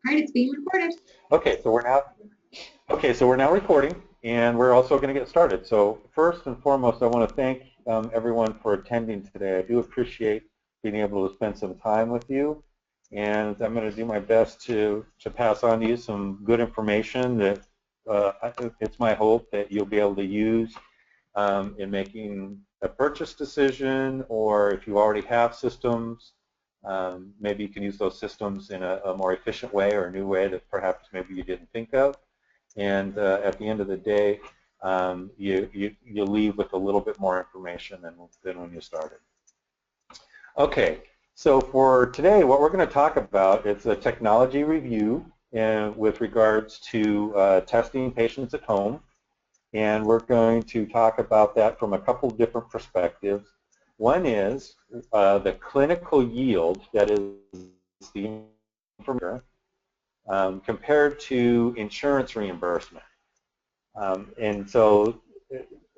All right, it's being recorded. Okay, so we're now recording, and we're also going to get started. So first and foremost, I want to thank everyone for attending today. I do appreciate being able to spend some time with you, and I'm going to do my best to pass on to you some good information that it's my hope that you'll be able to use in making a purchase decision, or if you already have systems, maybe you can use those systems in a more efficient way or a new way that perhaps maybe you didn't think of. And at the end of the day, you leave with a little bit more information than when you started. Okay, so for today, what we're going to talk about is a technology review with regards to testing patients at home. And we're going to talk about that from a couple different perspectives. One is the clinical yield, that is the information, compared to insurance reimbursement. And so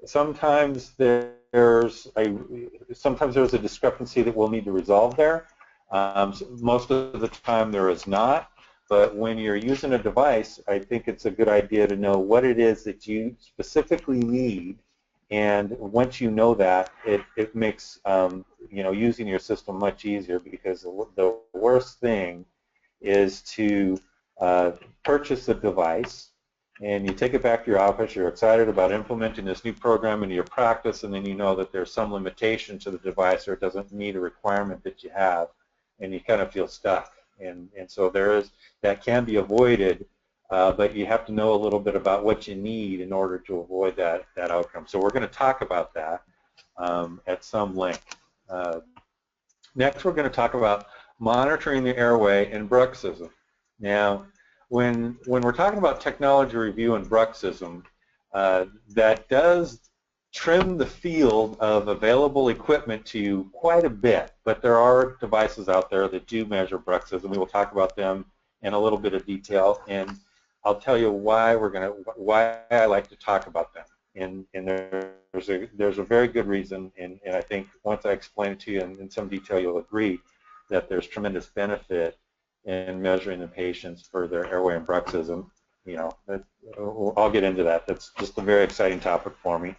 sometimes there's a discrepancy that we'll need to resolve there. Most of the time there is not. But when you're using a device, I think it's a good idea to know what it is that you specifically need. And once you know that, it makes using your system much easier, because the worst thing is to purchase a device and you take it back to your office, you're excited about implementing this new program into your practice, and then you know that there's some limitation to the device or it doesn't meet a requirement that you have, and you kind of feel stuck. And so that can be avoided, but you have to know a little bit about what you need in order to avoid that outcome. So we're going to talk about that at some length. Next, we're going to talk about monitoring the airway and bruxism. Now, when we're talking about technology review and bruxism, that does trim the field of available equipment to you quite a bit, but there are devices out there that do measure bruxism. We will talk about them in a little bit of detail, and I'll tell you why I like to talk about them. And there's a very good reason, and I think once I explain it to you in some detail, you'll agree that there's tremendous benefit in measuring the patients for their airway and bruxism. I'll get into that. That's just a very exciting topic for me.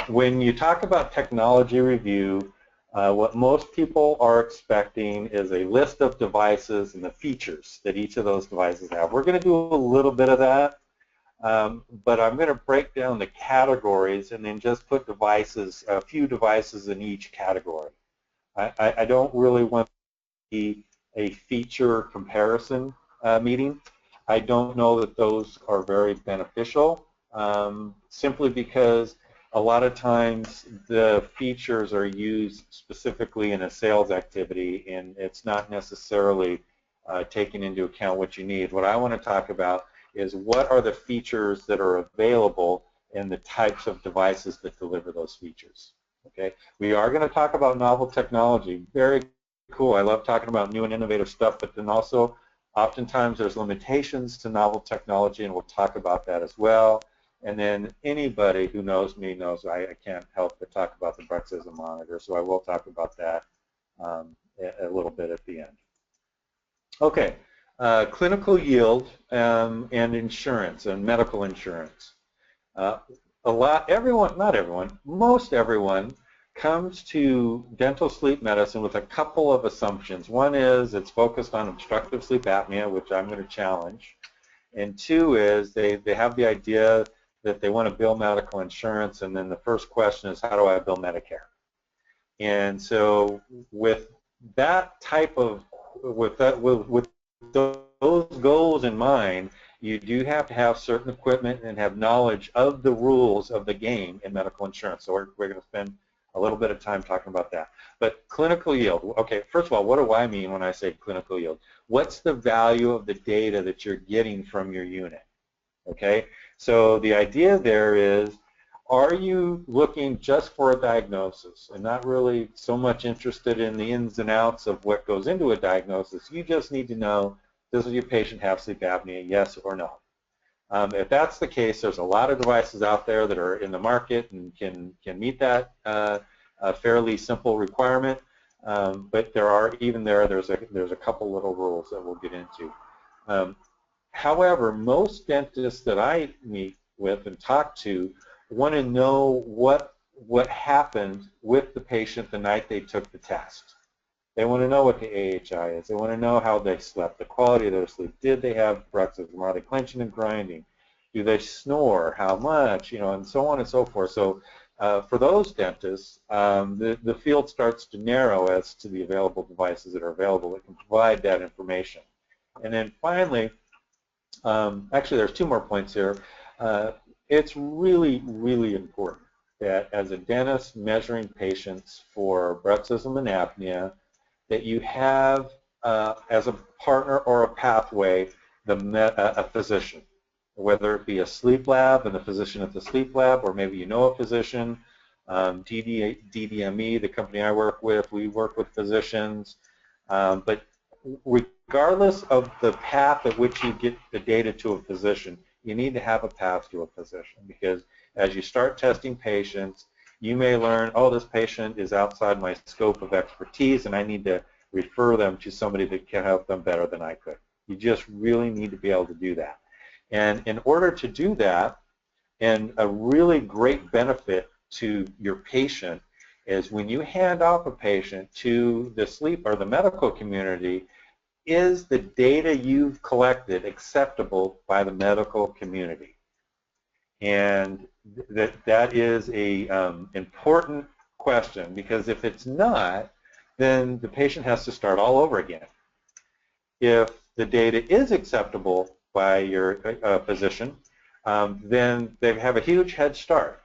When you talk about technology review, what most people are expecting is a list of devices and the features that each of those devices have. We're going to do a little bit of that, but I'm going to break down the categories and then just put a few devices in each category. I don't really want to be a feature comparison meeting. I don't know that those are very beneficial, simply because a lot of times the features are used specifically in a sales activity, and it's not necessarily taking into account what you need. What I want to talk about is what are the features that are available and the types of devices that deliver those features. Okay, we are going to talk about novel technology. Very cool. I love talking about new and innovative stuff, but then also oftentimes there's limitations to novel technology, and we'll talk about that as well. And then anybody who knows me knows I can't help but talk about the bruxism monitor, so I will talk about that a little bit at the end. Okay, clinical yield and insurance and medical insurance. Not everyone, most everyone comes to dental sleep medicine with a couple of assumptions. One is it's focused on obstructive sleep apnea, which I'm going to challenge. And two is they have the idea that they want to bill medical insurance, and then the first question is, how do I bill Medicare? And so with that type of, with those goals in mind, you do have to have certain equipment and have knowledge of the rules of the game in medical insurance. So we're going to spend a little bit of time talking about that. But clinical yield, okay, first of all, what do I mean when I say clinical yield? What's the value of the data that you're getting from your unit? Okay, so the idea there is, are you looking just for a diagnosis and not really so much interested in the ins and outs of what goes into a diagnosis? You just need to know, does your patient have sleep apnea, yes or no? If that's the case, there's a lot of devices out there that are in the market and can meet that fairly simple requirement. But there's a couple little rules that we'll get into. However, most dentists that I meet with and talk to want to know what happened with the patient the night they took the test. They want to know what the AHI is. They want to know how they slept, the quality of their sleep. Did they have bruxism? Are they clenching and grinding? Do they snore? How much? You know, and so on and so forth. So for those dentists, the field starts to narrow as to the available devices that are available that can provide that information. And then finally, actually there's two more points here. It's really, really important that as a dentist measuring patients for bruxism and apnea, that you have as a partner or a pathway a physician, whether it be a sleep lab and the physician at the sleep lab, or maybe you know a physician. DDME, the company I work with, we work with physicians. But regardless of the path at which you get the data to a physician, you need to have a path to a physician, because as you start testing patients, you may learn, oh, this patient is outside my scope of expertise and I need to refer them to somebody that can help them better than I could. You just really need to be able to do that. And in order to do that, and a really great benefit to your patient is when you hand off a patient to the sleep or the medical community, is the data you've collected acceptable by the medical community? And that is a important question, because if it's not, then the patient has to start all over again. If the data is acceptable by your physician, then they have a huge head start.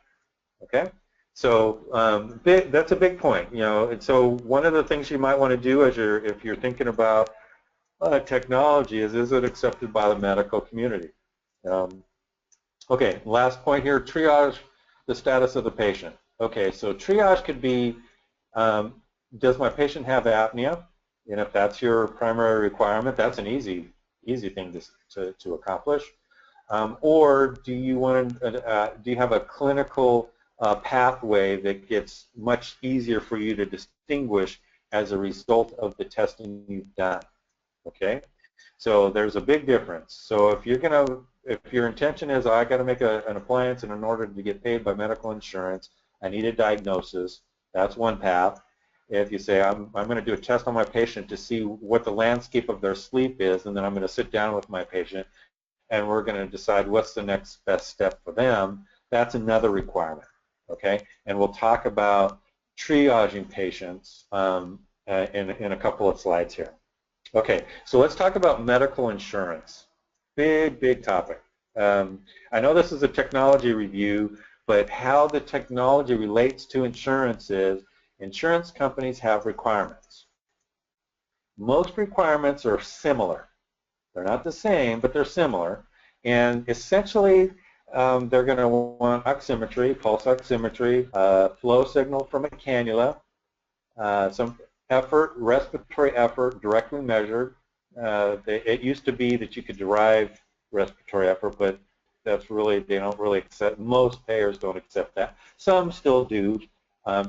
Okay, so that's a big point, you know. And so one of the things you might want to do as if you're thinking about technology is it accepted by the medical community? Okay, last point here, triage the status of the patient. Okay, so triage could be, does my patient have apnea? And if that's your primary requirement, that's an easy thing to accomplish. Or do you want to, do you have a clinical pathway that gets much easier for you to distinguish as a result of the testing you've done? Okay, so there's a big difference. So if your intention is, I got to make an appliance, and in order to get paid by medical insurance, I need a diagnosis, that's one path. If you say, I'm going to do a test on my patient to see what the landscape of their sleep is, and then I'm going to sit down with my patient and we're going to decide what's the next best step for them, that's another requirement. Okay, and we'll talk about triaging patients in a couple of slides here. Okay, so let's talk about medical insurance. Big topic. I know this is a technology review, but how the technology relates to insurance is insurance companies have requirements. Most requirements are similar. They're not the same, but they're similar. And essentially, they're going to want oximetry, pulse oximetry, flow signal from a cannula, some effort, respiratory effort directly measured. It used to be that you could derive respiratory effort, but that's really, they don't really accept, most payers don't accept that. Some still do.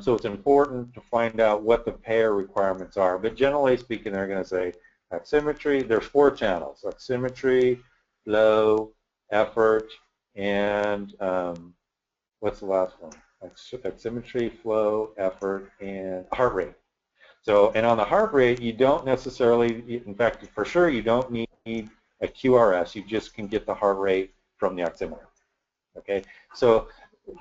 So it's important to find out what the payer requirements are. But generally speaking, they're going to say oximetry. There's 4 channels: oximetry, flow, effort, and what's the last one? Oximetry, flow, effort, and heart rate. So, and on the heart rate, you don't necessarily, in fact, for sure, you don't need a QRS. You just can get the heart rate from the oximeter. Okay, so,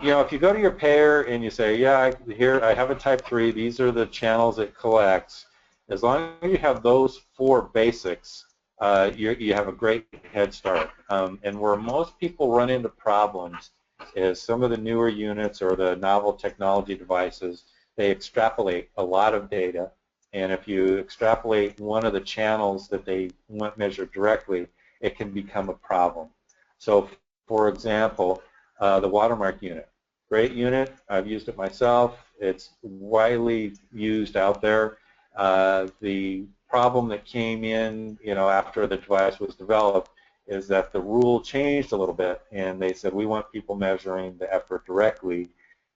you know, if you go to your payer and you say, yeah, here I have a type 3, these are the channels it collects, as long as you have those 4 basics, you have a great head start. And where most people run into problems is some of the newer units or the novel technology devices, they extrapolate a lot of data, and if you extrapolate one of the channels that they want measured directly, it can become a problem. So, for example, the watermark unit. Great unit. I've used it myself. It's widely used out there. The problem that came in, you know, after the device was developed is that the rule changed a little bit, and they said we want people measuring the effort directly,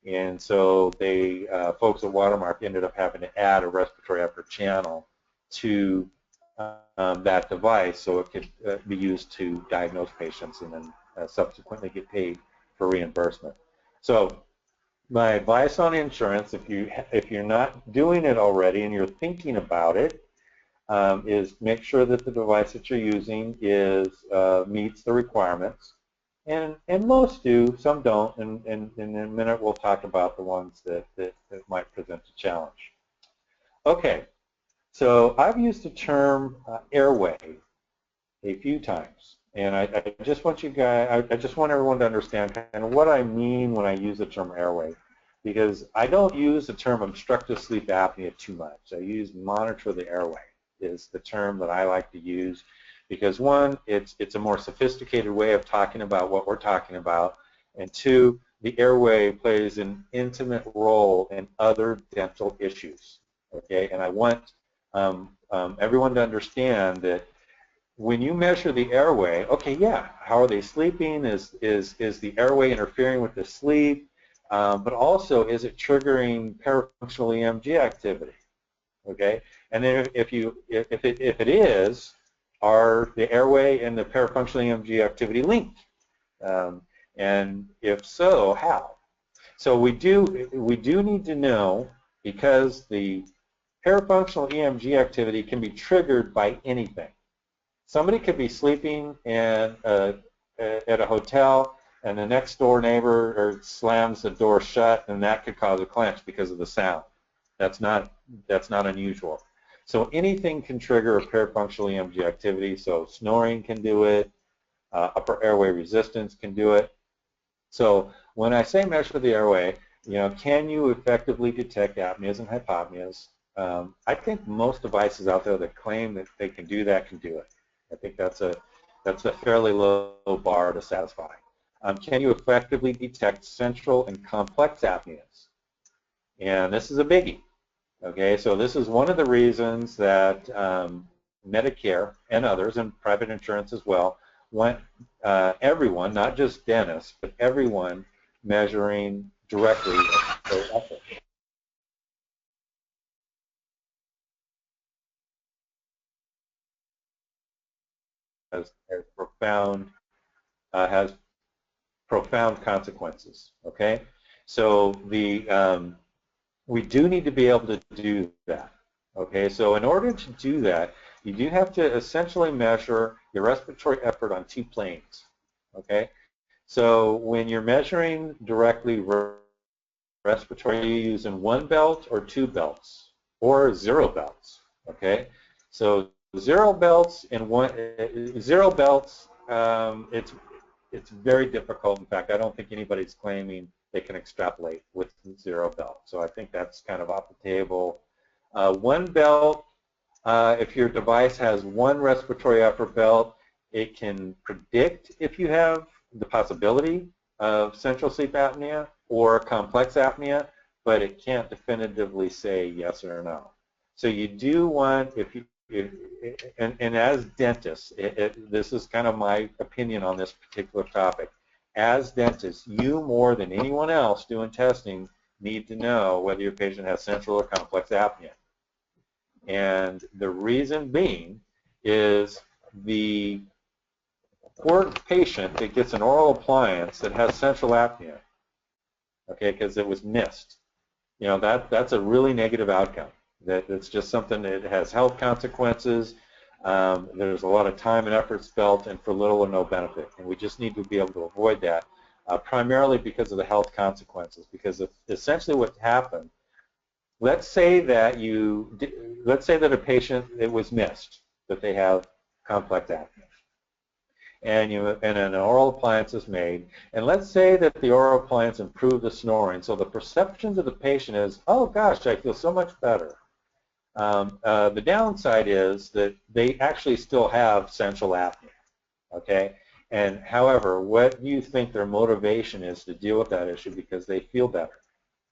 and so they folks at Watermark ended up having to add a respiratory effort channel to that device so it could be used to diagnose patients and then subsequently get paid for reimbursement. So my advice on insurance, if you're not doing it already and you're thinking about it, is make sure that the device that you're using meets the requirements. And most do, some don't, and in a minute we'll talk about the ones that might present a challenge. Okay, so I've used the term Airway a few times, and I just want I just want everyone to understand kind of what I mean when I use the term Airway, because I don't use the term obstructive sleep apnea too much. I use monitor the airway is the term that I like to use, because one, it's a more sophisticated way of talking about what we're talking about, and two, the airway plays an intimate role in other dental issues. Okay, and I want everyone to understand that when you measure the airway, okay, yeah, how are they sleeping? Is the airway interfering with the sleep? But also, is it triggering parafunctional EMG activity? Okay, and then if it is, are the airway and the parafunctional EMG activity linked? And if so, how? So we do need to know, because the parafunctional EMG activity can be triggered by anything. Somebody could be sleeping at a hotel, and the next door neighbor slams the door shut, and that could cause a clench because of the sound. That's not unusual. So anything can trigger a parafunctional EMG activity. So snoring can do it. Upper airway resistance can do it. So when I say measure the airway, can you effectively detect apneas and hypopneas? I think most devices out there that claim that they can do that can do it. I think that's a fairly low bar to satisfy. Can you effectively detect central and complex apneas? And this is a biggie. Okay, so this is one of the reasons that Medicare and others, and private insurance as well, want everyone, not just dentists, but everyone measuring directly their effort. Has profound consequences. Okay, so we do need to be able to do that. Okay, so in order to do that, you do have to essentially measure your respiratory effort on two planes. Okay, so when you're measuring directly respiratory, are you using one belt or two belts or zero belts? Okay, so zero belts and zero belts, it's very difficult. In fact, I don't think anybody's claiming they can extrapolate with zero belt. So I think that's kind of off the table. One belt, if your device has one respiratory effort belt, it can predict if you have the possibility of central sleep apnea or complex apnea, but it can't definitively say yes or no. So you do want, and as dentists, this is kind of my opinion on this particular topic. As dentists, you more than anyone else doing testing need to know whether your patient has central or complex apnea. And the reason being is the poor patient that gets an oral appliance that has central apnea, okay, because it was missed, that's a really negative outcome. That's just something that has health consequences. There's a lot of time and effort spent and for little or no benefit. And we just need to be able to avoid that, primarily because of the health consequences. Because essentially what happened, let's say that a patient, it was missed, that they have complex apnea. And an oral appliance is made, and let's say that the oral appliance improved the snoring. So the perception to the patient is, oh gosh, I feel so much better. The downside is that they actually still have central apnea, okay? And however, what do you think their motivation is to deal with that issue because they feel better?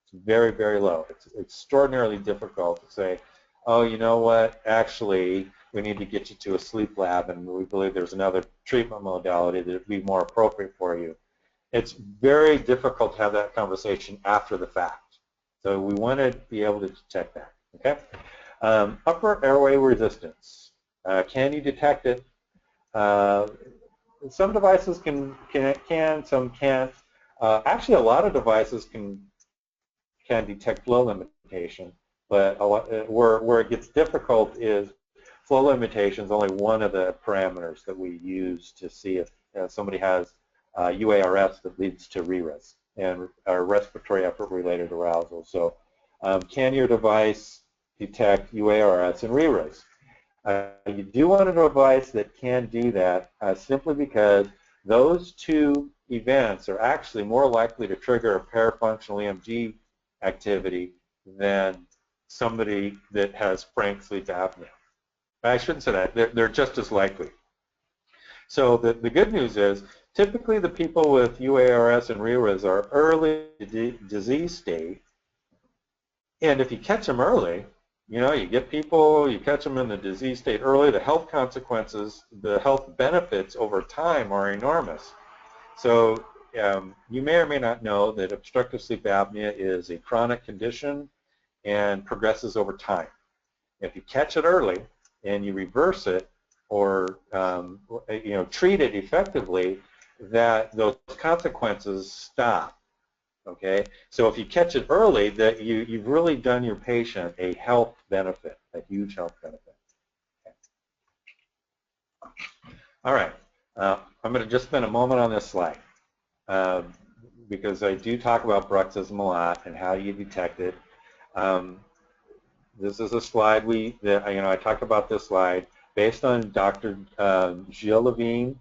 It's very, very low. It's extraordinarily difficult to say, oh, you know what, actually, we need to get you to a sleep lab and we believe there's another treatment modality that would be more appropriate for you. It's very difficult to have that conversation after the fact. So we want to be able to detect that, okay? Upper airway resistance. Can you detect it? Some devices can, some can't. Actually, a lot of devices can detect flow limitation, but where it gets difficult is flow limitation is only one of the parameters that we use to see if somebody has UARS that leads to RERAS and respiratory effort-related arousal. So can your device detect UARS and RERAS? You do want a device that can do that simply because those two events are actually more likely to trigger a parafunctional EMG activity than somebody that has frank sleep apnea. I shouldn't say that. They're just as likely. So the good news is typically the people with UARS and RERAS are early disease state, and if you catch them early, you get people, you catch them in the disease state early, the health consequences, the health benefits over time are enormous. So you may or may not know that obstructive sleep apnea is a chronic condition and progresses over time. If you catch it early and you reverse it or treat it effectively, that those consequences stop. Okay, so if you catch it early, that you've really done your patient a health benefit, a huge health benefit. Okay. All right, I'm going to just spend a moment on this slide because I do talk about bruxism a lot and how you detect it. This is a slide I talked about this slide based on Dr. Gilles Levine.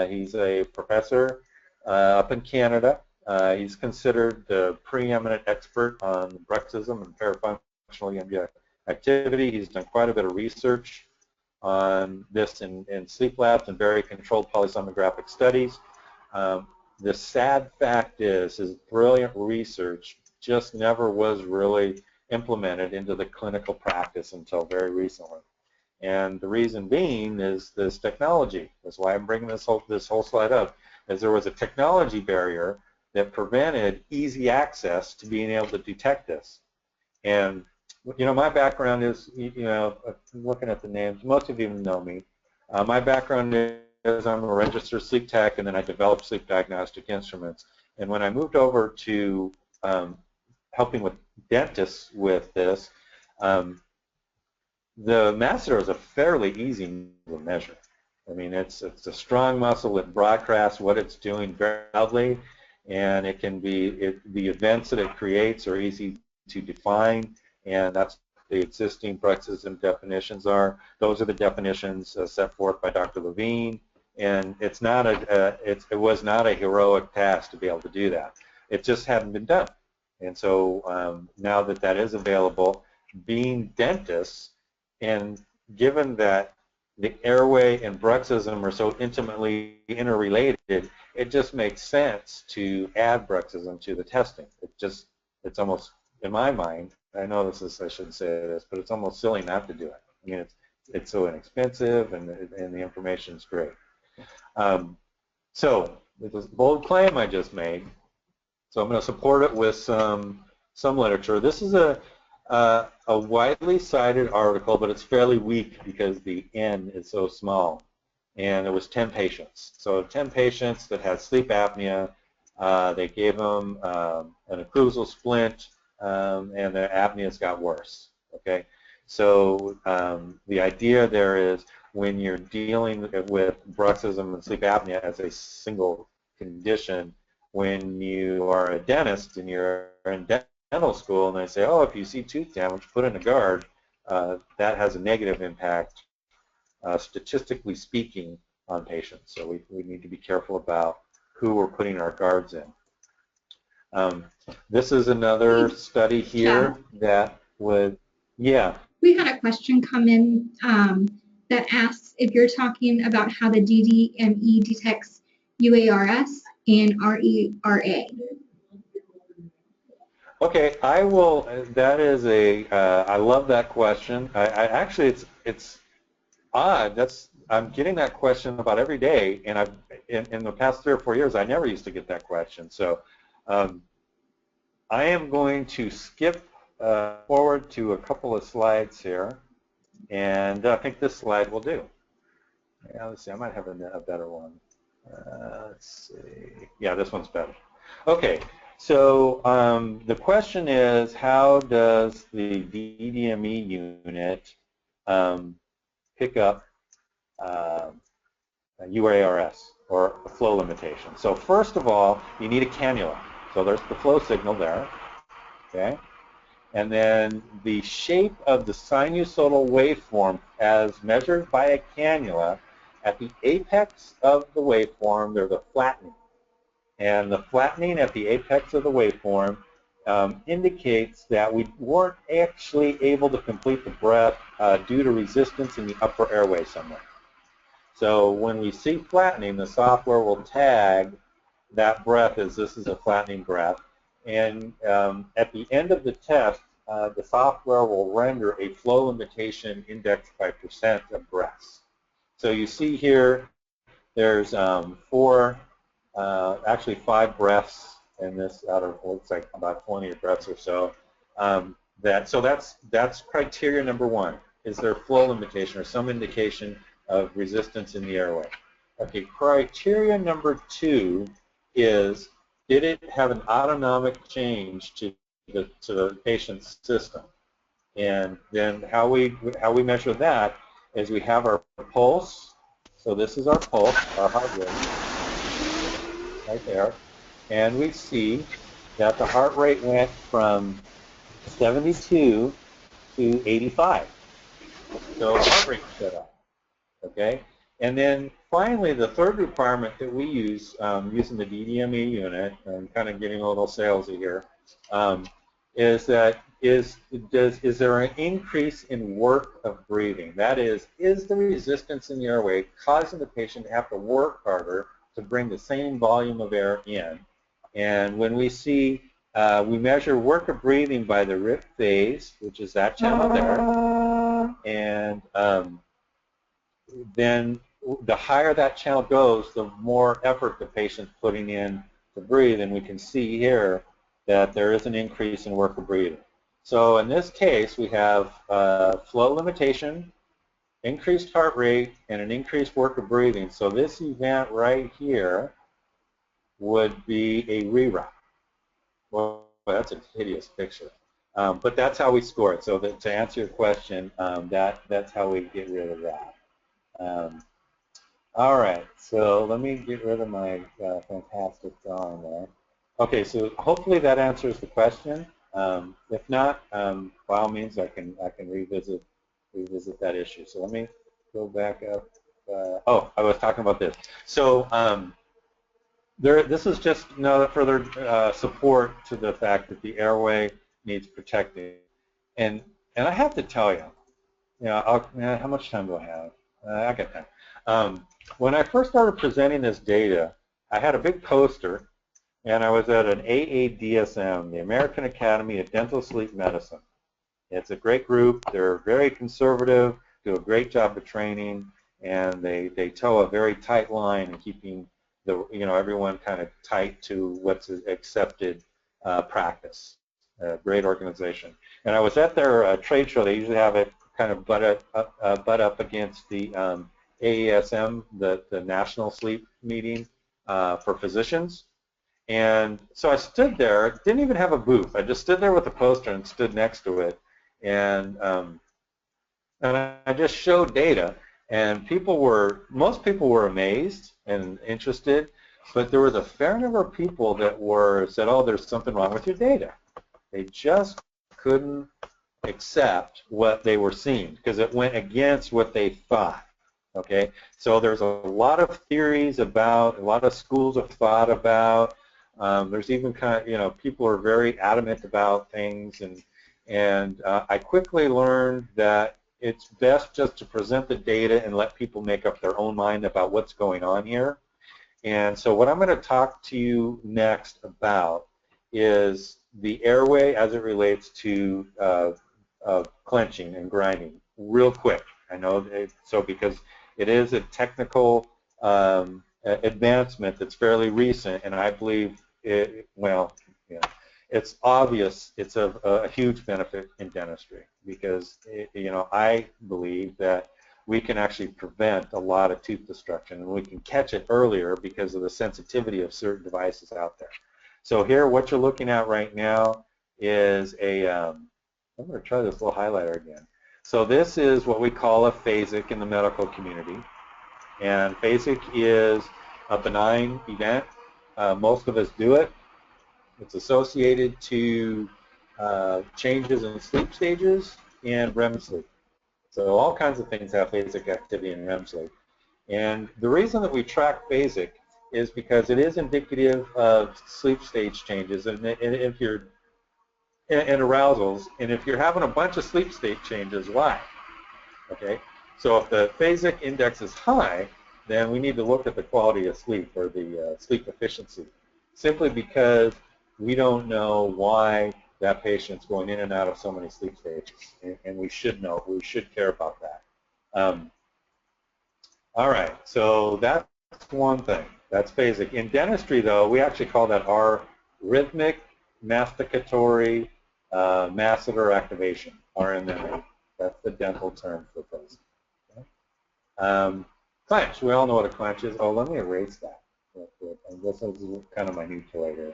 He's a professor up in Canada. He's considered the preeminent expert on bruxism and parafunctional EMG activity. He's done quite a bit of research on this in sleep labs and very controlled polysomnographic studies. The sad fact is his brilliant research just never was really implemented into the clinical practice until very recently. And the reason being is this technology. That's why I'm bringing this whole slide up, is there was a technology barrier that prevented easy access to being able to detect this. And my background is, looking at the names, most of you know me. My background is I'm a registered sleep tech, and then I developed sleep diagnostic instruments. And when I moved over to helping with dentists with this, the masseter is a fairly easy to measure. I mean, it's a strong muscle. It broadcasts what it's doing very loudly, and it can be the events that it creates are easy to define, and that's the existing bruxism definitions are. Those are the definitions set forth by Dr. Levine, and it's not it was not a heroic task to be able to do that. It just hadn't been done, and so now that that is available, being dentists, and given that the airway and bruxism are so intimately interrelated, it just makes sense to add bruxism to the testing. It's almost, in my mind, I know I shouldn't say this, but it's almost silly not to do it. I mean, it's so inexpensive, and the information is great. So with this bold claim I just made, so I'm going to support it with some literature. This is a widely cited article, but it's fairly weak because the N is so small. And it was 10 patients. So 10 patients that had sleep apnea. They gave them an occlusal splint, and their apneas got worse. Okay, so the idea there is when you're dealing with bruxism and sleep apnea as a single condition, when you are a dentist and you're in dental school and they say, oh, if you see tooth damage, put in a guard, that has a negative impact, statistically speaking, on patients. So we need to be careful about who we're putting our guards in. This is another study here that would, yeah. We had a question come in that asks if you're talking about how the DDME detects UARS and RERA. Okay, I will. That is I love that question. I actually, it's odd. I'm getting that question about every day, and I've in the past 3 or 4 years, I never used to get that question. So, I am going to skip forward to a couple of slides here. And I think this slide will do. Yeah, let's see, I might have a better one. Let's see. Yeah, this one's better. Okay, so the question is, how does the DDME unit pick up UARS, or a flow limitation? So first of all, you need a cannula. So there's the flow signal there, okay? And then the shape of the sinusoidal waveform as measured by a cannula, at the apex of the waveform, there's a flattening. And the flattening at the apex of the waveform indicates that we weren't actually able to complete the breath due to resistance in the upper airway somewhere. So when we see flattening, the software will tag that breath as this is a flattening breath. And at the end of the test, the software will render a flow limitation indexed by percent of breaths. So you see here, there's actually 5 breaths in this out of, looks like about 20 breaths or so. So that's criteria number 1. Is there flow limitation or some indication of resistance in the airway? Okay, criteria number 2 is, did it have an autonomic change to the patient's system? And then how we measure that is we have our pulse. So this is our pulse, our heart rate, right there. And we see that the heart rate went from 72 to 85. So the heart rate set up. Okay? And then finally, the third requirement that we use using the DDME unit, and kind of getting a little salesy here, is there an increase in work of breathing? That is the resistance in the airway causing the patient to have to work harder to bring the same volume of air in? And when we see, we measure work of breathing by the RIP phase, which is that channel there, and then the higher that channel goes, the more effort the patient's putting in to breathe, and we can see here that there is an increase in work of breathing. So in this case, we have flow limitation, increased heart rate, and an increased work of breathing. So this event right here would be a reroute. Well, that's a hideous picture. But that's how we score it. So to answer your question, that's how we get rid of that. All right, so let me get rid of my fantastic drawing there. Okay, so hopefully that answers the question. If not, by all means, I can revisit that issue. So let me go back up. Oh, I was talking about this. So this is just another further support to the fact that the airway needs protecting. And I have to tell you, how much time do I have? I got time. When I first started presenting this data, I had a big poster, and I was at an AADSM, the American Academy of Dental Sleep Medicine. It's a great group. They're very conservative, do a great job of training, and they toe a very tight line in keeping everyone kind of tight to what's accepted practice. Great organization. And I was at their trade show. They usually have it kind of butt up against the AASM, the National Sleep Meeting for physicians. And so I stood there, didn't even have a booth. I just stood there with a poster and stood next to it. And I just showed data. And most people were amazed and interested, but there was a fair number of people that said, oh, there's something wrong with your data. They just couldn't accept what they were seeing because it went against what they thought. Okay, so there's a lot of theories about, a lot of schools of thought about. There's even people are very adamant about things, and I quickly learned that it's best just to present the data and let people make up their own mind about what's going on here. And so what I'm going to talk to you next about is the airway as it relates to clenching and grinding, real quick. I know because it is a technical advancement that's fairly recent, and I believe it's obvious it's a huge benefit in dentistry because, I believe that we can actually prevent a lot of tooth destruction, and we can catch it earlier because of the sensitivity of certain devices out there. So here, what you're looking at right now is I'm going to try this little highlighter again. So this is what we call a phasic in the medical community, and phasic is a benign event. Most of us do it. It's associated to changes in sleep stages and REM sleep. So all kinds of things have phasic activity in REM sleep. And the reason that we track phasic is because it is indicative of sleep stage changes, and if you're and arousals, and if you're having a bunch of sleep state changes, why? Okay, so if the phasic index is high, then we need to look at the quality of sleep or the sleep efficiency, simply because we don't know why that patient's going in and out of so many sleep stages, and we should know, we should care about that. All right, so that's one thing. That's phasic. In dentistry, though, we actually call that our rhythmic masticatory masseter activation, RMMA. That's the dental term for phasic. Okay. Clench. We all know what a clench is. Oh, let me erase that real quick. And this is kind of my new toy here.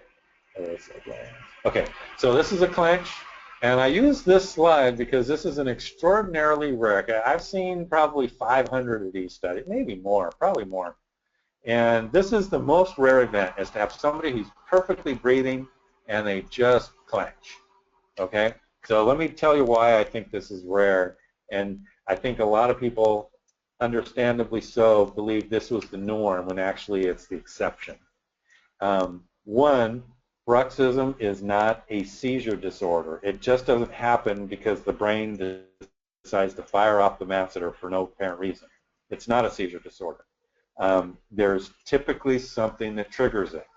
Okay, so this is a clench. And I use this slide because this is an extraordinarily rare. I've seen probably 500 of these studies, maybe more, probably more. And this is the most rare event, is to have somebody who's perfectly breathing and they just clench. Okay? So let me tell you why I think this is rare. And I think a lot of people, understandably so, believe this was the norm when actually it's the exception. One, Bruxism is not a seizure disorder. It just doesn't happen because the brain decides to fire off the masseter for no apparent reason. It's not a seizure disorder. There's typically something that triggers it.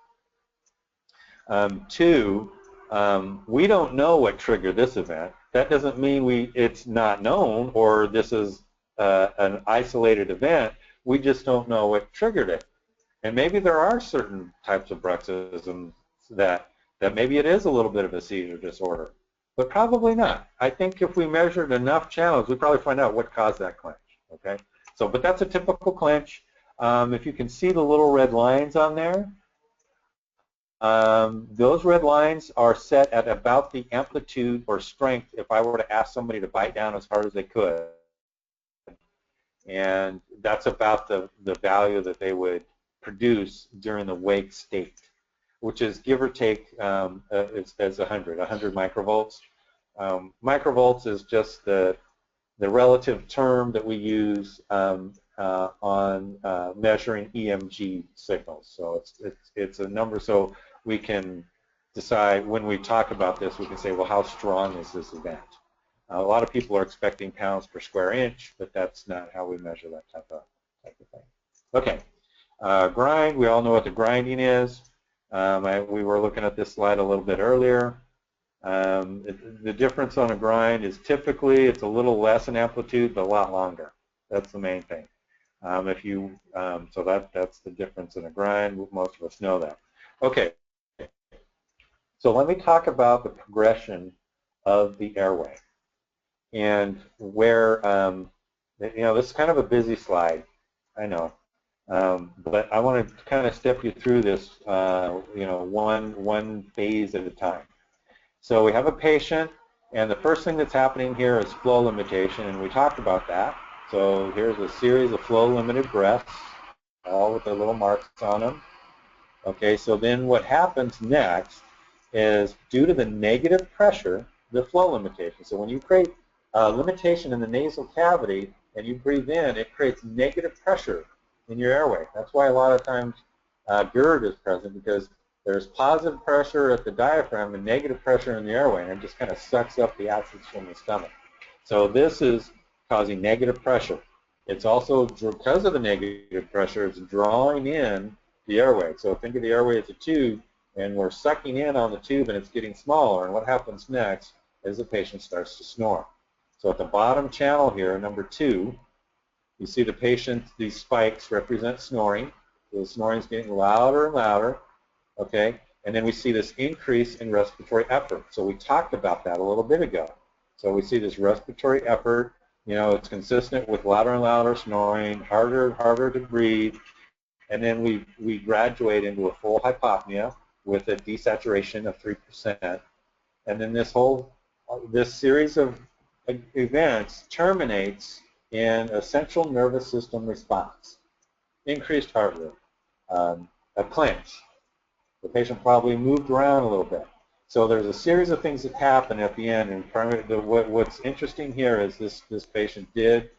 Two, we don't know what triggered this event. That doesn't mean it's not known or this is an isolated event. We just don't know what triggered it. And maybe there are certain types of bruxism that maybe it is a little bit of a seizure disorder, but probably not. I think if we measured enough channels, we'd probably find out what caused that clench. Okay, so but that's a typical clench. If you can see the little red lines on there, those red lines are set at about the amplitude or strength if I were to ask somebody to bite down as hard as they could. And that's about the value that they would produce during the wake state, which is give or take as 100 microvolts. Microvolts is just the relative term that we use on measuring EMG signals. So it's a number, so we can decide when we talk about this, we can say, well, how strong is this event? A lot of people are expecting pounds per square inch, but that's not how we measure that type of thing. Okay. Grind, we all know what the grinding is. We were looking at this slide a little bit earlier. The difference on a grind is typically it's a little less in amplitude, but a lot longer. That's the main thing. So that's the difference in a grind. Most of us know that. Okay. So let me talk about the progression of the airway and where, this is kind of a busy slide, I know. But I want to kind of step you through this, one phase at a time. So we have a patient, and the first thing that's happening here is flow limitation, and we talked about that. So here's a series of flow-limited breaths, all with their little marks on them. Okay, so then what happens next is due to the negative pressure, the flow limitation. So when you create a limitation in the nasal cavity and you breathe in, it creates negative pressure in your airway. That's why a lot of times GERD is present, because there's positive pressure at the diaphragm and negative pressure in the airway, and it just kind of sucks up the acids from the stomach. So this is causing negative pressure. It's also, because of the negative pressure, it's drawing in the airway. So think of the airway as a tube, and we're sucking in on the tube and it's getting smaller, and what happens next is the patient starts to snore. So at the bottom channel here, number 2, you see the patient, these spikes represent snoring. So the snoring is getting louder and louder. Okay, And then we see this increase in respiratory effort. So we talked about that a little bit ago. So we see this respiratory effort, it's consistent with louder and louder snoring, harder and harder to breathe, and then we graduate into a full hypopnea with a desaturation of 3%. And then this series of events terminates in a central nervous system response, increased heart rate, a clench. The patient probably moved around a little bit. So there's a series of things that happen at the end, and what's interesting here is this patient did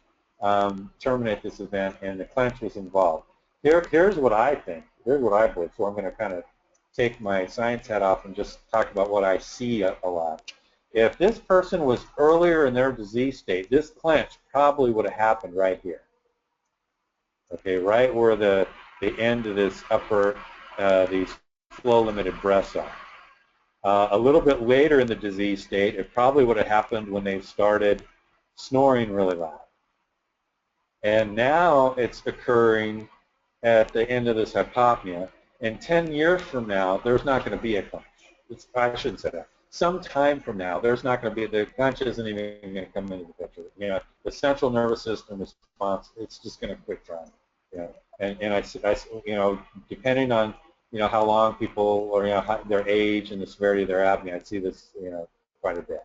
terminate this event, and the clench was involved. Here's what I think. Here's what I believe. So I'm going to kind of take my science hat off and just talk about what I see a lot. If this person was earlier in their disease state, this clench probably would have happened right here. Okay, right where the end of this upper, these flow-limited breaths are. A little bit later in the disease state, it probably would have happened when they started snoring really loud. And now it's occurring at the end of this hypopnea. And 10 years from now, there's not going to be a clench. I shouldn't say that. Some time from now, there's not going to be, the clench isn't even going to come into the picture. The central nervous system response, it's just going to quit trying. And I depending on how long people, or their age and the severity of their apnea, I'd see this quite a bit.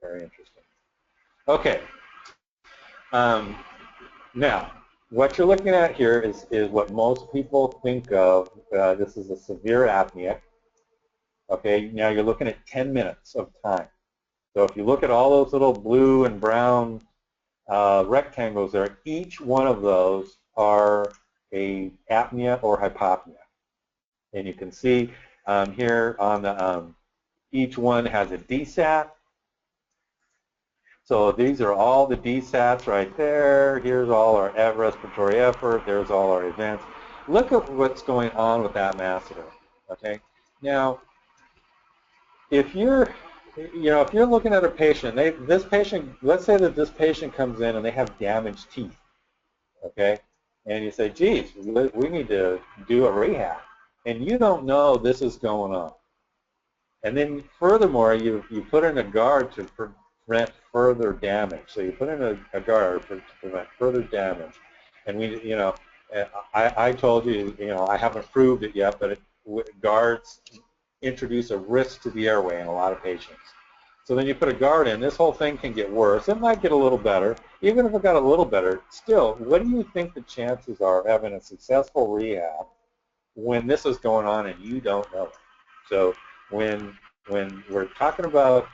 Very interesting. Okay. Now, what you're looking at here is what most people think of. This is a severe apnea. Okay, now you're looking at 10 minutes of time. So if you look at all those little blue and brown rectangles there, each one of those are a apnea or hypopnea. And you can see here on the each one has a DSAT. So these are all the DSATs right there. Here's all our respiratory effort. There's all our events. Look at what's going on with that masseter. Okay. Now, if you're looking at a patient, let's say that this patient comes in and they have damaged teeth. Okay. And you say, geez, we need to do a rehab. And you don't know this is going on. And then furthermore, you put in a guard to prevent further damage. So you put in a guard to prevent further damage. And I told you, I haven't proved it yet, but guards introduce a risk to the airway in a lot of patients. So then you put a guard in, this whole thing can get worse. It might get a little better. Even if it got a little better, still, what do you think the chances are of having a successful rehab when this is going on and you don't know it? So when we're talking about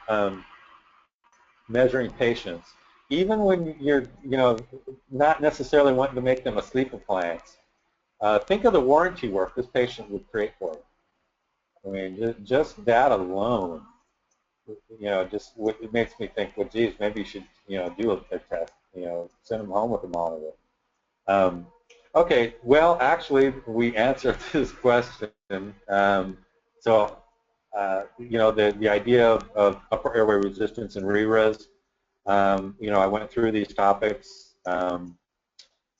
measuring patients, even when you're not necessarily wanting to make them a sleep appliance, think of the warranty work this patient would create for you. I mean, just that alone, it makes me think, well, geez, maybe you should do a test, send them home with a monitor. Okay, well, actually, we answered this question. The idea of upper airway resistance and re-res, I went through these topics.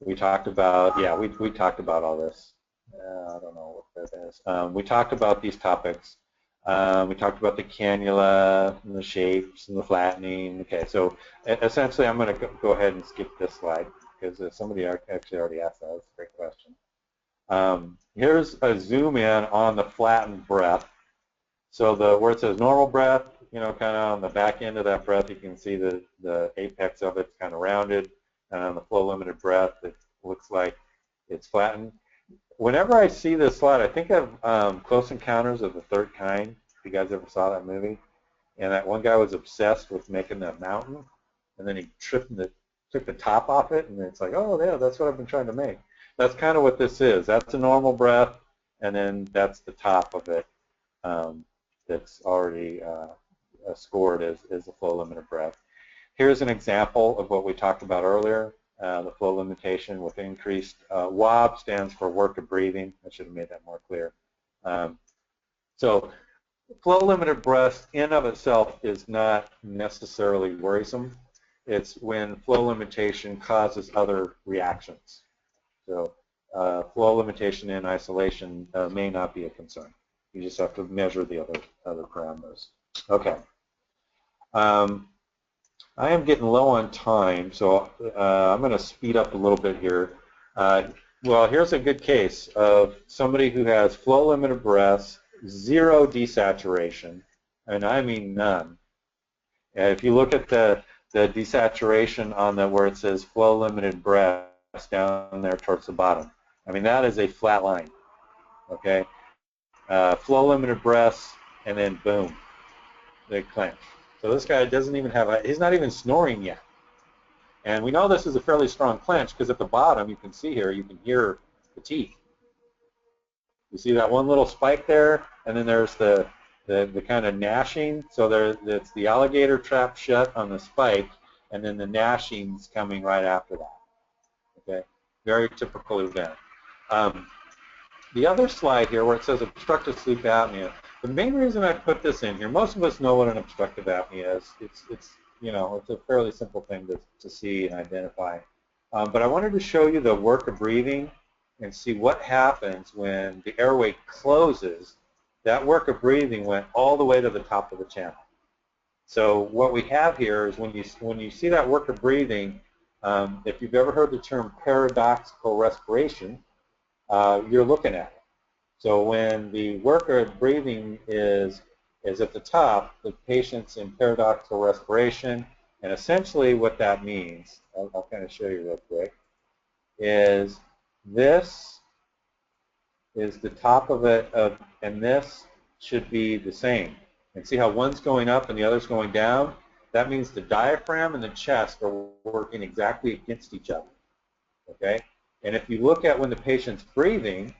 We talked about, we talked about all this. I don't know what that is. We talked about these topics. We talked about the cannula and the shapes and the flattening. Okay, so essentially I'm going to go ahead and skip this slide because somebody actually already asked that. That's a great question. Here's a zoom in on the flattened breath. So where it says normal breath, kind of on the back end of that breath, you can see the apex of it's kind of rounded. And on the flow-limited breath, it looks like it's flattened. Whenever I see this slide, I think of Close Encounters of the Third Kind. If you guys ever saw that movie. And that one guy was obsessed with making that mountain. And then he took the top off it, and it's like, oh, yeah, that's what I've been trying to make. That's kind of what this is. That's a normal breath, and then that's the top of it that's already scored as a flow-limited breath. Here's an example of what we talked about earlier, the flow limitation with increased WOB stands for work of breathing. I should have made that more clear. So flow-limited breath in of itself is not necessarily worrisome. It's when flow limitation causes other reactions. So flow limitation in isolation may not be a concern. You just have to measure the other parameters. Okay. I am getting low on time, so I'm going to speed up a little bit here. Well, here's a good case of somebody who has flow-limited breaths, 0 desaturation, and I mean none. And if you look at the desaturation on where it says flow-limited breaths down there towards the bottom, I mean that is a flat line. Okay, flow-limited breaths, and then boom, they clench. So this guy doesn't even have he's not even snoring yet. And we know this is a fairly strong clench because at the bottom, you can see here, you can hear the teeth. You see that one little spike there, and then there's the kind of gnashing. So it's the alligator trap shut on the spike, and then the gnashing's coming right after that. Okay, very typical event. The other slide here where it says obstructive sleep apnea, the main reason I put this in here, most of us know what an obstructive apnea is. It's you know, it's a fairly simple thing to see and identify. But I wanted to show you the work of breathing and see what happens when the airway closes. That work of breathing went all the way to the top of the channel. So what we have here is when you see that work of breathing, if you've ever heard the term paradoxical respiration, you're looking at it. So when the work of breathing is at the top, the patient's in paradoxical respiration, and essentially what that means, I'll kind of show you real quick, is this is the top of it, and this should be the same. And see how one's going up and the other's going down? That means the diaphragm and the chest are working exactly against each other. Okay? And if you look at when the patient's breathing,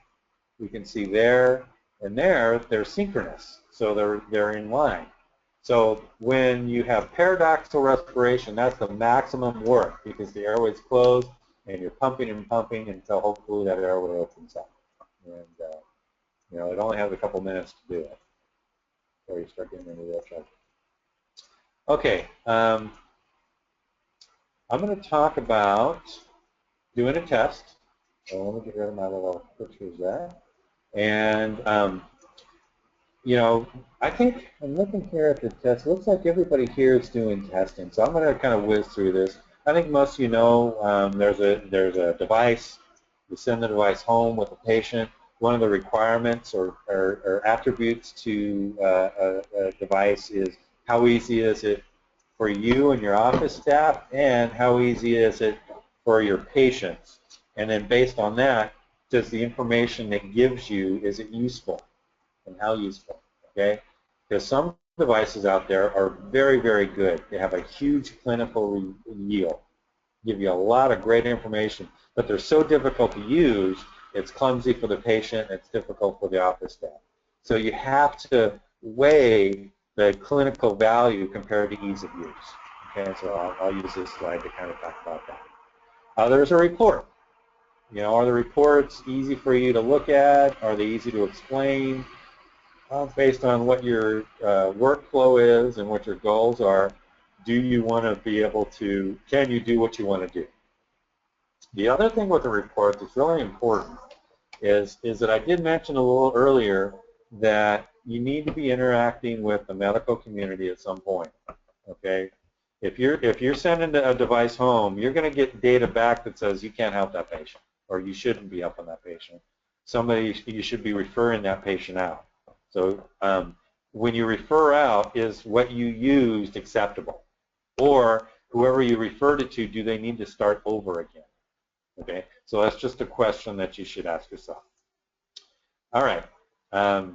we can see there and there, they're synchronous. So they're in line. So when you have paradoxical respiration, that's the maximum work because the airway's closed and you're pumping and pumping until hopefully that airway opens up. And you know, it only has a couple minutes to do it before you start getting into real trouble. Okay, I'm going to talk about doing a test. So let me get rid of my little pictures there. And you know, I think I'm looking here at the test. It looks like everybody here is doing testing, so I'm going to kind of whiz through this. I think most of you know there's a device. We send the device home with the patient. One of the requirements or attributes to a device is how easy is it for you and your office staff, and how easy is it for your patients. And then based on that, does the information it gives you, is it useful? And how useful, okay? Because some devices out there are very, very good. They have a huge clinical yield, give you a lot of great information, but they're so difficult to use, it's clumsy for the patient, it's difficult for the office staff. So you have to weigh the clinical value compared to ease of use. Okay, so I'll use this slide to kind of talk about that. There's a report. You know, are the reports easy for you to look at? Are they easy to explain? Based on what your workflow is and what your goals are, do you want to be able to, can you do what you want to do? The other thing with the report that's really important is that I did mention a little earlier that you need to be interacting with the medical community at some point. Okay, if you're sending a device home, you're going to get data back that says you can't help that patient or you shouldn't be helping that patient. You should be referring that patient out. So when you refer out, is what you used acceptable? Or whoever you referred it to, do they need to start over again? Okay, so that's just a question that you should ask yourself. All right. I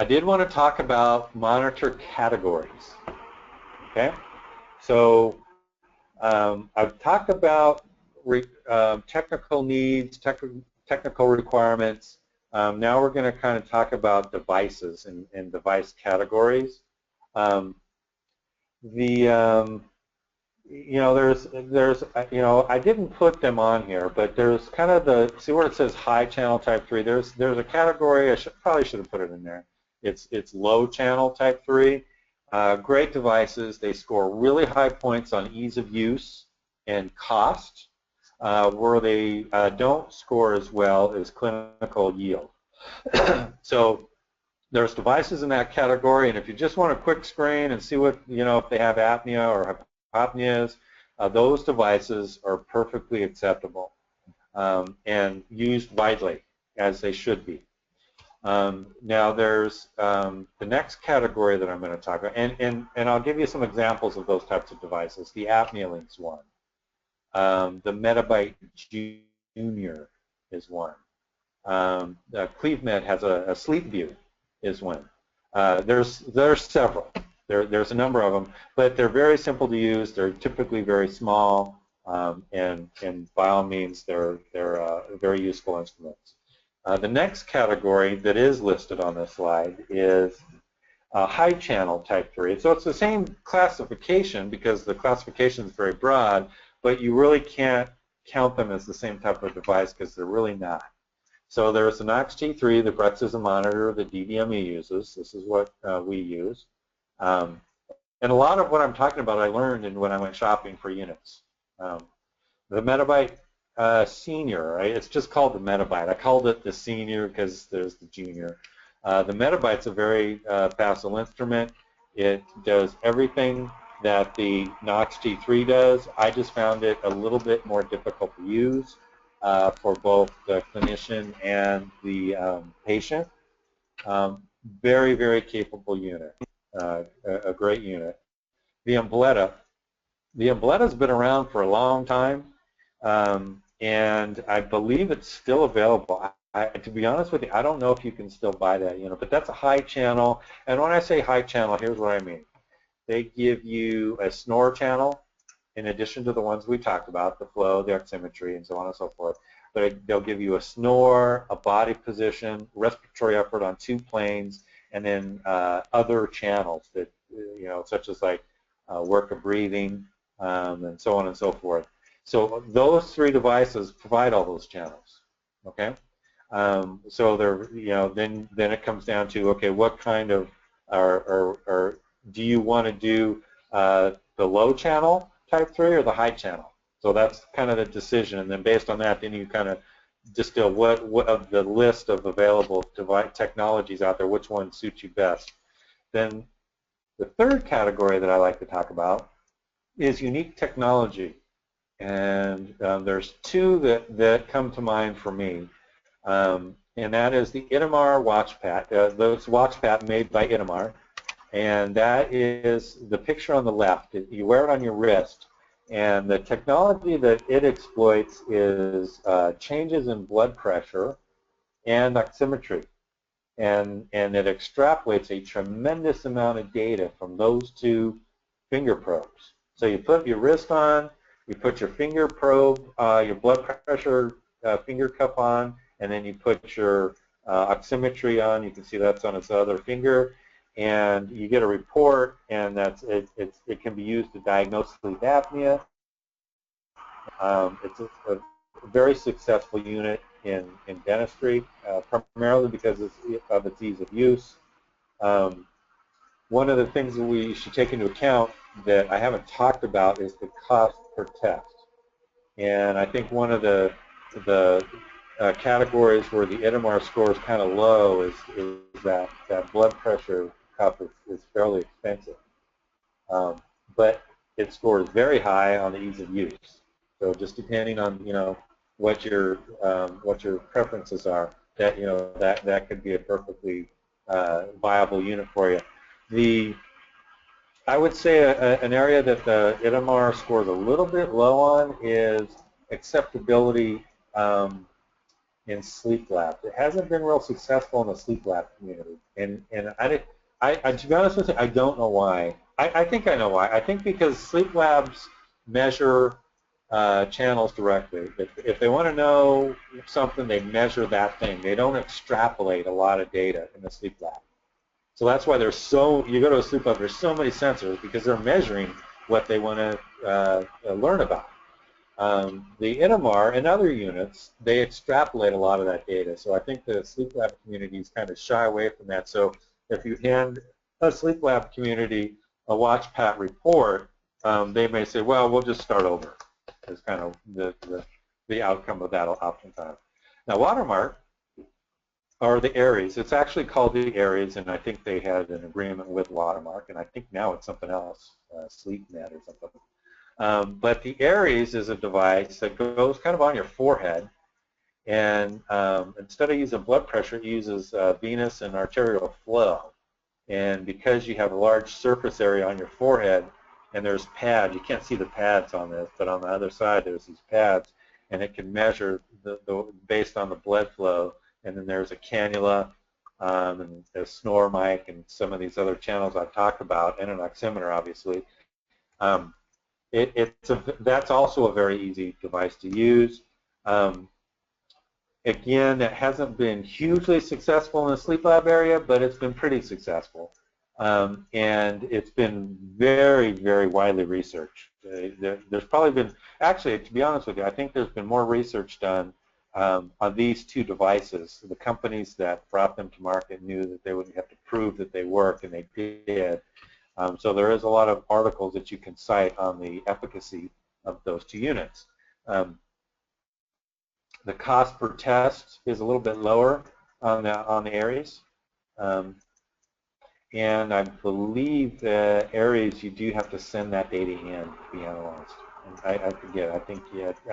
did want to talk about monitor categories. Okay, so I've talked about technical needs, technical requirements. Now we're going to kind of talk about devices and device categories. You know, there's you know, I didn't put them on here, but there's kind of see where it says high channel type 3. There's a category. I probably should have put it in there. It's low channel type 3. Great devices. They score really high points on ease of use and cost. Where they don't score as well is clinical yield. So there's devices in that category, and if you just want a quick screen and see what, if they have apnea or hypopneas, those devices are perfectly acceptable and used widely, as they should be. Now there's the next category that I'm going to talk about, and I'll give you some examples of those types of devices. The Apnea Link's one. The Metabyte Junior is one. CleveMed has a Sleep View is one. There's several. There's a number of them, but they're very simple to use. They're typically very small, and by all means, they're very useful instruments. The next category that is listed on this slide is high channel type 3. So it's the same classification because the classification is very broad, but you really can't count them as the same type of device because they're really not. So there's an NOx-T3, the Bruxism monitor that DDME uses. This is what we use. And a lot of what I'm talking about I learned when I went shopping for units. The Metabyte Senior, right? It's just called the Metabyte. I called it the Senior because there's the Junior. The Metabyte's a very facile instrument. It does everything that the NOx-T3 does. I just found it a little bit more difficult to use for both the clinician and the patient. Very, very capable unit, a great unit. The Embletta's been around for a long time, and I believe it's still available. To be honest with you, I don't know if you can still buy that unit, but that's a high channel. And when I say high channel, here's what I mean. They give you a snore channel in addition to the ones we talked about, the flow, the oximetry, and so on and so forth. But they'll give you a snore, a body position, respiratory effort on 2 planes, and then other channels that, such as like work of breathing, and so on and so forth. So those 3 devices provide all those channels. Okay. So they're, then it comes down to, okay, what kind of, or do you want to do the low channel type 3 or the high channel? So that's kind of the decision, and then based on that, then you kind of distill what of the list of available device technologies out there, which one suits you best. Then the third category that I like to talk about is unique technology, and there's 2 that come to mind for me. And that is the Itamar watch pad. Those watch pad made by Itamar, and that is the picture on the left. You wear it on your wrist, and the technology that it exploits is changes in blood pressure and oximetry, and it extrapolates a tremendous amount of data from those 2 finger probes. So you put your wrist on, you put your finger probe, your blood pressure finger cuff on, and then you put your oximetry on. You can see that's on its other finger, and you get a report, and it can be used to diagnose sleep apnea. It's a very successful unit in dentistry, primarily because of its ease of use. One of the things that we should take into account that I haven't talked about is the cost per test. And I think one of the categories where the Itamar score is kind of low is that blood pressure cuff is fairly expensive. But it scores very high on the ease of use. So just depending on what your preferences are, that could be a perfectly viable unit for you. I would say an area that the Itamar scores a little bit low on is acceptability in sleep labs. It hasn't been real successful in the sleep lab community, and to be honest with you, I don't know why. I think I know why. I think because sleep labs measure channels directly. If they want to know something, they measure that thing. They don't extrapolate a lot of data in the sleep lab. So that's why you go to a sleep lab, there's so many sensors because they're measuring what they want to learn about. The Itamar and other units, they extrapolate a lot of that data. So I think the sleep lab communities kind of shy away from that. So if you hand a sleep lab community a WatchPat report, they may say, well, we'll just start over. Is kind of the outcome of that oftentimes. Now Watermark, or the Aries. It's actually called the Aries, and I think they had an agreement with Watermark, and I think now it's something else, SleepNet or something. But the Aries is a device that goes kind of on your forehead, and instead of using blood pressure, it uses venous and arterial flow. And because you have a large surface area on your forehead, and there's pads, you can't see the pads on this, but on the other side there's these pads, and it can measure based on the blood flow. And then there's a cannula, and a snore mic, and some of these other channels I've talked about, and an oximeter, obviously. That's also a very easy device to use. Again, it hasn't been hugely successful in the sleep lab area, but it's been pretty successful. And it's been very, very widely researched. There's probably been, actually, to be honest with you, I think there's been more research done on these two devices. The companies that brought them to market knew that they wouldn't have to prove that they work, and they did. So there is a lot of articles that you can cite on the efficacy of those two units. The cost per test is a little bit lower on the Aries. And I believe that Aries, you do have to send that data in to be analyzed. And I forget. I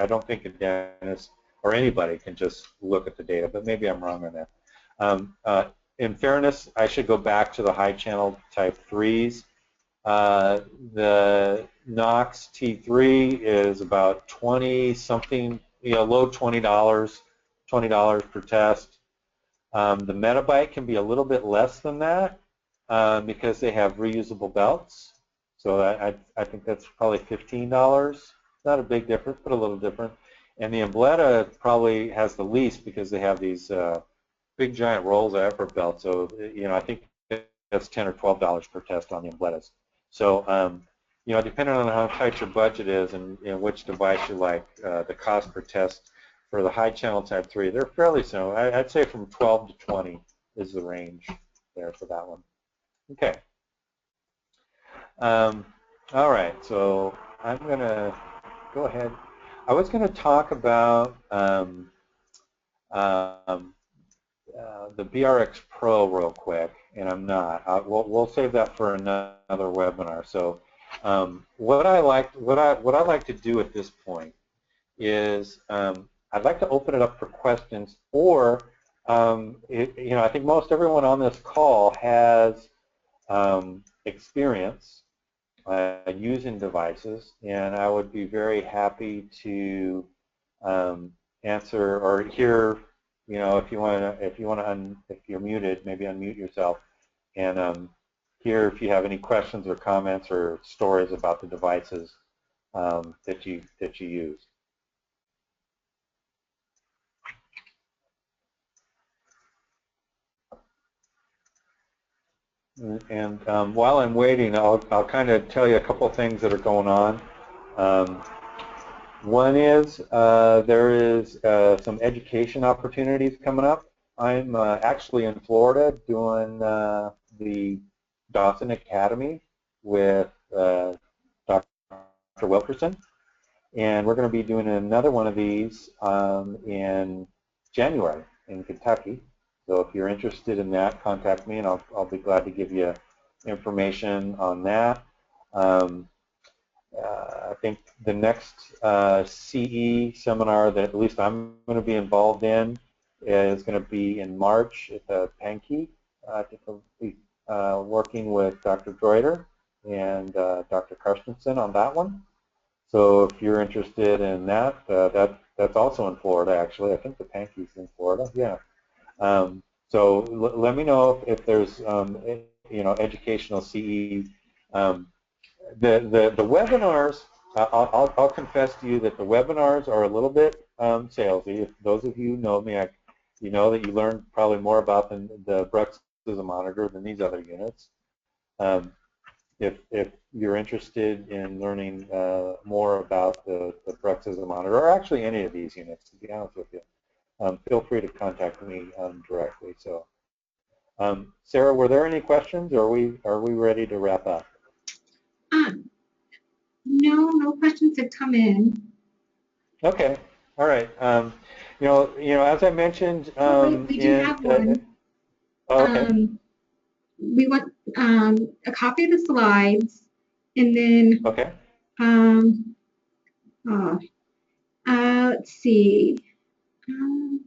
don't think a dentist or anybody can just look at the data, but maybe I'm wrong on that. In fairness, I should go back to the high channel type 3s. The Knox T3 is about 20 something, low $20 per test. The Metabyte can be a little bit less than that because they have reusable belts. So I think that's probably $15. Not a big difference, but a little different. And the Embletta probably has the least because they have these big giant rolls of effort belts. So I think that's $10 or $12 per test on the Emblettas. So depending on how tight your budget is and which device you like, the cost per test for the high channel type 3, they're fairly similar. I'd say from 12 to 20 is the range there for that one. Okay. All right, so I'm going to go ahead. I was going to talk about the BRX Pro real quick, and I'm not. We'll save that for another webinar. So what I like to do at this point is I'd like to open it up for questions, or I think most everyone on this call has experience using devices, and I would be very happy to answer or hear. If you're muted, maybe unmute yourself and hear if you have any questions or comments or stories about the devices that you use. And while I'm waiting, I'll kind of tell you a couple of things that are going on. One is there is some education opportunities coming up. I'm actually in Florida doing the Dawson Academy with Dr. Wilkerson, and we're going to be doing another one of these in January in Kentucky. So if you're interested in that, contact me, and I'll be glad to give you information on that. I think the next CE seminar that at least I'm going to be involved in is going to be in March at the Pankey. I think I'll be working with Dr. Droiter and Dr. Karstensen on that one. So if you're interested in that, that's also in Florida, actually. I think the Pankey's in Florida. Yeah. So let me know if there's educational CE. The webinars, I'll confess to you that the webinars are a little bit salesy. If those of you know me, you know that you learn probably more about the Bruxism monitor than these other units. If you're interested in learning more about the Bruxism monitor, or actually any of these units, to be honest with you, feel free to contact me directly. So, Sarah, were there any questions, or are we ready to wrap up? No questions have come in. Okay, all right. as I mentioned, Oh, wait, we do have one. oh, okay, We want a copy of the slides, and then okay. um, oh, let's see. Um,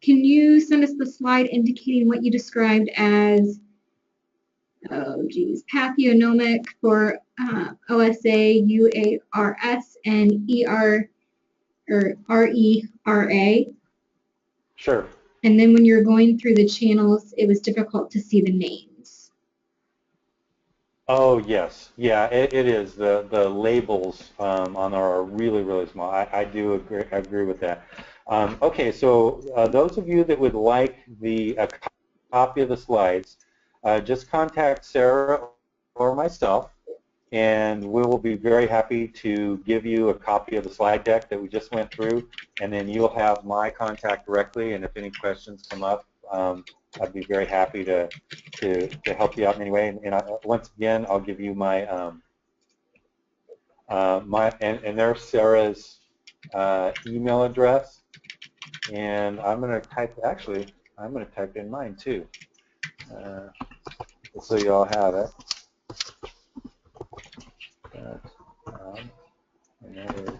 can you send us the slide indicating what you described as, oh geez, pathognomic for OSA, UARS, and ER or RERA? Sure. And then when you're going through the channels, it was difficult to see the names. Oh yes, yeah, it is. The labels on there are really really small. I do agree with that. Okay, so those of you that would like a copy of the slides, just contact Sarah or myself, and we will be very happy to give you a copy of the slide deck that we just went through, and then you'll have my contact directly. And if any questions come up, I'd be very happy to help you out in any way. And once again, I'll give you my and there's Sarah's email address, and I'm going to type in mine too, so you all have it. And that is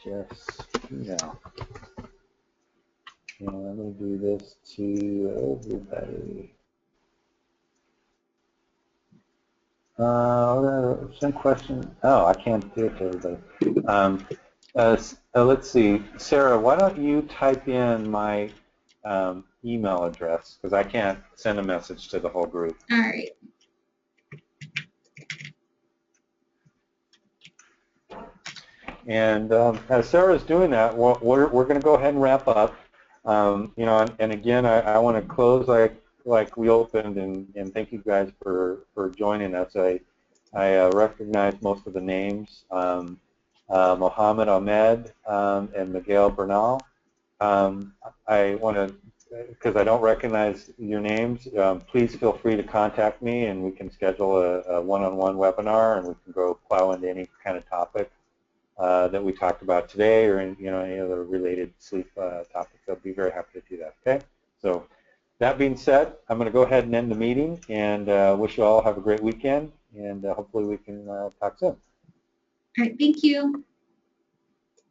Jeff's email. And I'm going to do this to everybody. Some question. Oh, I can't do it to everybody. Let's see. Sarah, why don't you type in my email address, because I can't send a message to the whole group. All right. And as Sarah's doing that, we're going to go ahead and wrap up. And again, I want to close like we opened, and thank you guys for joining us. I recognize most of the names, Mohammed Ahmed and Miguel Bernal. I want to, because I don't recognize your names, please feel free to contact me, and we can schedule a one-on-one webinar, and we can go plow into any kind of topic that we talked about today, or any other related sleep topics. I'll be very happy to do that. Okay. So that being said, I'm going to go ahead and end the meeting, and wish you all have a great weekend, and hopefully we can talk soon. All right. Thank you.